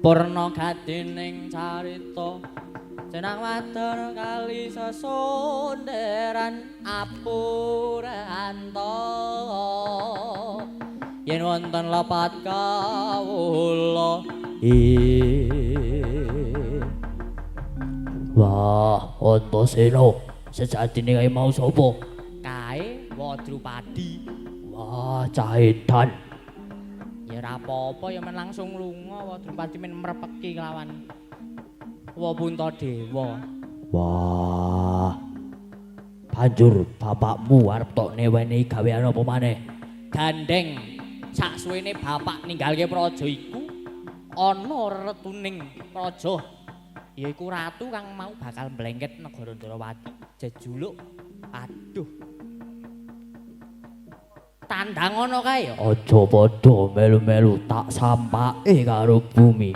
Purna gadining carita jenang wadon kali sesundheran apuranta yen wonten lepat kawula wah Antasena sejatine kae mau sapa kae Wadrupadi wah cah edan ya ora apa-apa ya men langsung lunga Wadrupadi men mrepeki kelawan Puntadewa wah banjur bapakmu arep tok neweni gawean apa maneh gandeng saksuwene bapak ninggalke praja iku ana retuning praja yaiku ratu kang mau bakal mlengket negara Ndrawati jejuluk aduh tandang ngono kae ya aja padha melu-melu tak sampake karo bumi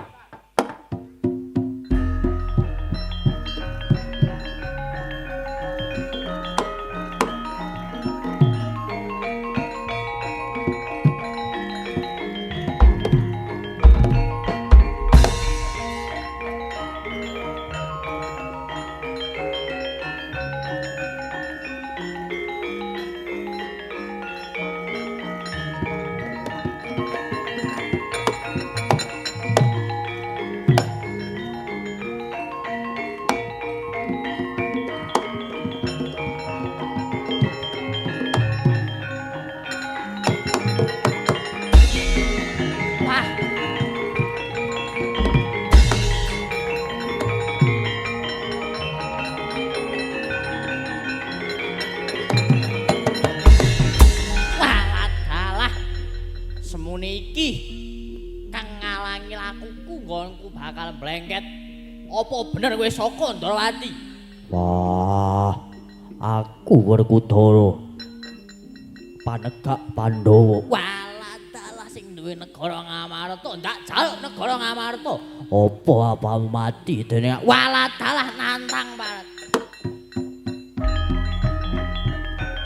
apa bener kowe saka Ndrawati? Wah, aku Werkudara. Panegak Pandhawa. Walah dalah sing duwe negara Ngamarta, ndak jaluk negara Ngamarta. Apa apa mati dening walah dalah nantang banget.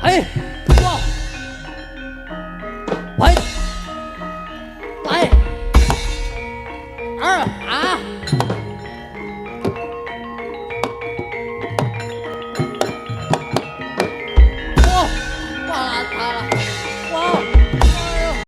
Hei, wah. Hei. Hei. Ah.